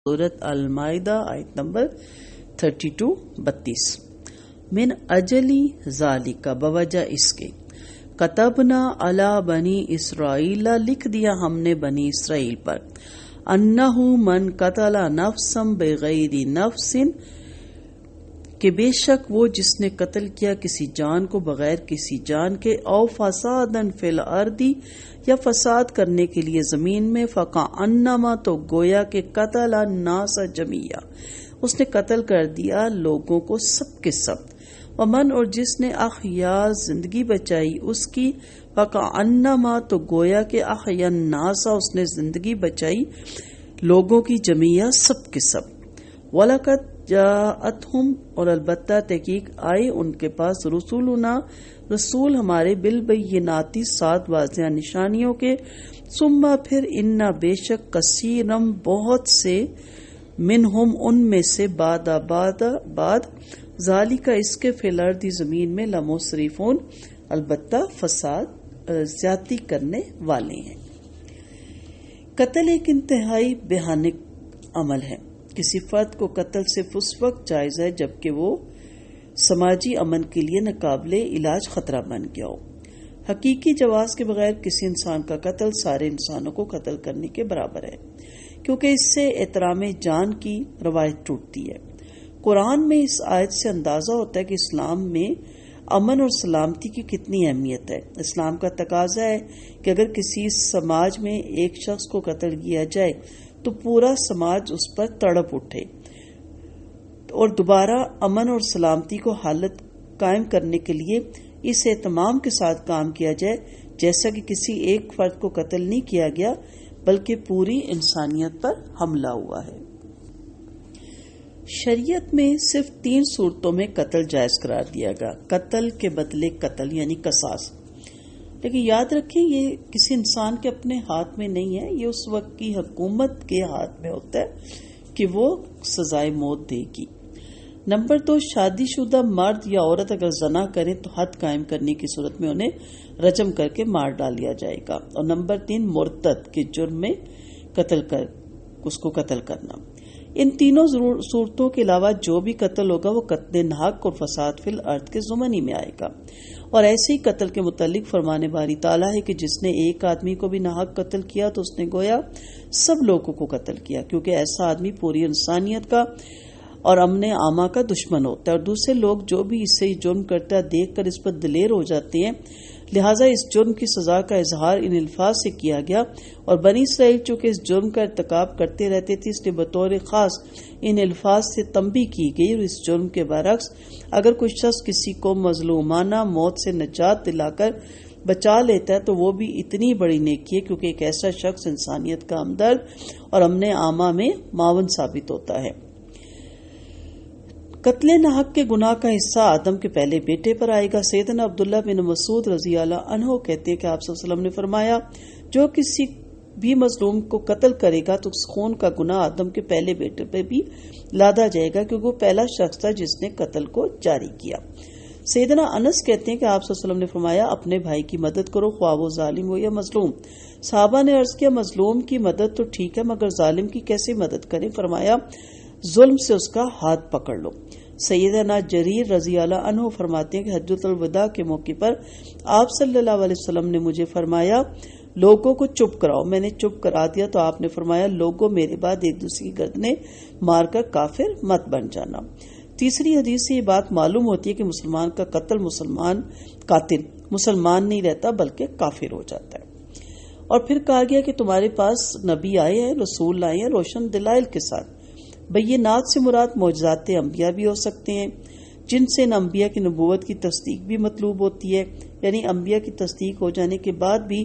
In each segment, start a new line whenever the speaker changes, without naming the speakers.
سورت المائدہ آیت نمبر 32 من اجلی ذالک بوجہ اس کے کتبنا علی بنی اسرائیل لکھ دیا ہم نے بنی اسرائیل پر انہو من قتل نفسا بغیر نفس کہ بے شک وہ جس نے قتل کیا کسی جان کو بغیر کسی جان کے او فسادا فی الارض یا فساد کرنے کے لیے زمین میں فکأنما تو گویا کہ قتل الناس جميعا اس نے قتل کر دیا لوگوں کو سب کے سب ومن اور جس نے احیا زندگی بچائی اس کی فکأنما تو گویا کہ احیا الناس اس نے زندگی بچائی لوگوں کی جميعا سب کے سب وَلَقَدْ جاءتہم اور البتہ تحقیق آئے ان کے پاس رسولنا رسول ہمارے بالبیناتی 7 واضح نشانیوں کے ثم پھر انا بے شک کثیرم بہت سے منہم ان میں سے بعد ذالک اس کے فی الارض زمین میں لمسرفون البتہ فساد زیادتی کرنے والے ہیں۔ قتل ایک انتہائی بھیانک عمل ہے۔ کسی فرد کو قتل صرف اس وقت جائز ہے جبکہ وہ سماجی امن کے لیے ناقابل علاج خطرہ بن گیا ہو۔ حقیقی جواز کے بغیر کسی انسان کا قتل سارے انسانوں کو قتل کرنے کے برابر ہے کیونکہ اس سے احترام جان کی روایت ٹوٹتی ہے۔ قرآن میں اس آیت سے اندازہ ہوتا ہے کہ اسلام میں امن اور سلامتی کی کتنی اہمیت ہے۔ اسلام کا تقاضا ہے کہ اگر کسی سماج میں ایک شخص کو قتل کیا جائے تو پورا سماج اس پر تڑپ اٹھے اور دوبارہ امن اور سلامتی کو حالت قائم کرنے کے لیے اس اہتمام کے ساتھ کام کیا جائے جیسا کہ کسی ایک فرد کو قتل نہیں کیا گیا بلکہ پوری انسانیت پر حملہ ہوا ہے۔ شریعت میں صرف 3 صورتوں میں قتل جائز قرار دیا گیا۔ قتل کے بدلے قتل یعنی قصاص، لیکن یاد رکھیں یہ کسی انسان کے اپنے ہاتھ میں نہیں ہے، یہ اس وقت کی حکومت کے ہاتھ میں ہوتا ہے کہ وہ سزائے موت دے گی۔ نمبر 2 شادی شدہ مرد یا عورت اگر زنا کریں تو حد قائم کرنے کی صورت میں انہیں رجم کر کے مار ڈالیا جائے گا۔ اور نمبر 3 مرتد کے جرم میں اس کو قتل کرنا۔ ان تینوں صورتوں کے علاوہ جو بھی قتل ہوگا وہ قتل ناحق اور فساد فی الارض کے ضمن میں آئے گا۔ اور ایسے ہی قتل کے متعلق فرمان باری تعالیٰ ہے کہ جس نے ایک آدمی کو بھی ناحق قتل کیا تو اس نے گویا سب لوگوں کو قتل کیا، کیونکہ ایسا آدمی پوری انسانیت کا اور امن عامہ کا دشمن ہوتا ہے، اور دوسرے لوگ جو بھی اس سے جرم کرتا دیکھ کر اس پر دلیر ہو جاتے ہیں، لہٰذا اس جرم کی سزا کا اظہار ان الفاظ سے کیا گیا۔ اور بنی اسرائیل چونکہ اس جرم کا ارتکاب کرتے رہتے تھے اس لیے بطور خاص ان الفاظ سے تنبیہ کی گئی، اور اس جرم کے برعکس اگر کوئی شخص کسی کو مظلومانہ موت سے نجات دلا کر بچا لیتا ہے تو وہ بھی اتنی بڑی نیکی ہے، کیونکہ ایک ایسا شخص انسانیت کا ہمدرد اور امن عامہ میں معاون ثابت ہوتا ہے۔ قتل ناحق کے گناہ کا حصہ آدم کے پہلے بیٹے پر آئے گا۔ سیدنا عبداللہ بن مسعود رضی اللہ عنہ کہتے ہیں کہ آپ صلی اللہ علیہ وسلم نے فرمایا جو کسی بھی مظلوم کو قتل کرے گا تو اس خون کا گناہ آدم کے پہلے بیٹے پہ بھی لادا جائے گا، کیونکہ وہ پہلا شخص تھا جس نے قتل کو جاری کیا۔ سیدنا انس کہتے ہیں کہ آپ صلی اللہ علیہ وسلم نے فرمایا اپنے بھائی کی مدد کرو خواہ وہ ظالم ہو یا مظلوم۔ صحابہ نے عرض کیا مظلوم کی مدد تو ٹھیک ہے مگر ظالم کی کیسے مدد کریں؟ فرمایا ظلم سے اس کا ہاتھ پکڑ لو۔ سیدنا جریر رضی اللہ عنہ فرماتے ہیں کہ حجۃ الوداع کے موقع پر آپ صلی اللہ علیہ وسلم نے مجھے فرمایا لوگوں کو چپ کراؤ، میں نے چپ کرا دیا تو آپ نے فرمایا لوگوں میرے بعد ایک دوسرے کی گردنیں مار کر کافر مت بن جانا۔ تیسری حدیث سے یہ بات معلوم ہوتی ہے کہ مسلمان کا قتل قاتل مسلمان نہیں رہتا بلکہ کافر ہو جاتا ہے۔ اور پھر کہا گیا کہ تمہارے پاس نبی آئے ہیں، رسول آئے ہیں روشن دلائل کے ساتھ۔ بینات سے مراد معجزات انبیاء بھی ہو سکتے ہیں جن سے ان انبیاء کی نبوت کی تصدیق بھی مطلوب ہوتی ہے، یعنی انبیاء کی تصدیق ہو جانے کے بعد بھی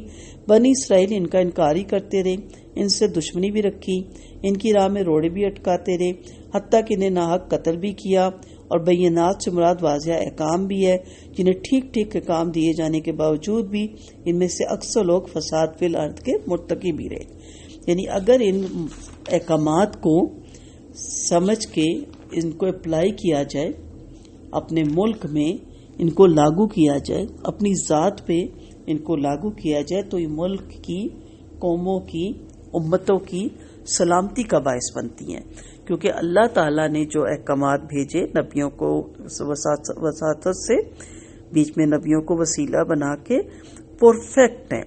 بنی اسرائیل ان کا انکار ہی کرتے رہے، ان سے دشمنی بھی رکھی، ان کی راہ میں روڑے بھی اٹکاتے رہے، حتیٰ کہ انہیں ناحق قتل بھی کیا۔ اور بینات سے مراد واضح احکام بھی ہے جنہیں ٹھیک ٹھیک احکام دیے جانے کے باوجود بھی ان میں سے اکثر لوگ فساد فی الارض کے مرتکب بھی رہے۔ یعنی اگر ان احکامات کو سمجھ کے ان کو اپلائی کیا جائے، اپنے ملک میں ان کو لاگو کیا جائے، اپنی ذات پہ ان کو لاگو کیا جائے تو یہ ملک کی، قوموں کی، امتوں کی سلامتی کا باعث بنتی ہیں، کیونکہ اللہ تعالیٰ نے جو احکامات بھیجے نبیوں کو وساطت سے، بیچ میں نبیوں کو وسیلہ بنا کے، پرفیکٹ ہیں،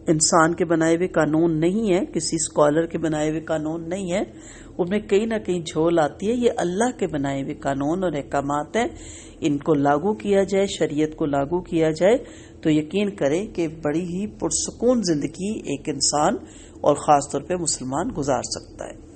انسان کے بنائے ہوئے قانون نہیں ہے، کسی اسکالر کے بنائے ہوئے قانون نہیں ہے، ان میں کہیں نہ کہیں جھول آتی ہے۔ یہ اللہ کے بنائے ہوئے قانون اور احکامات ہیں، ان کو لاگو کیا جائے، شریعت کو لاگو کیا جائے تو یقین کریں کہ بڑی ہی پرسکون زندگی ایک انسان اور خاص طور پہ مسلمان گزار سکتا ہے۔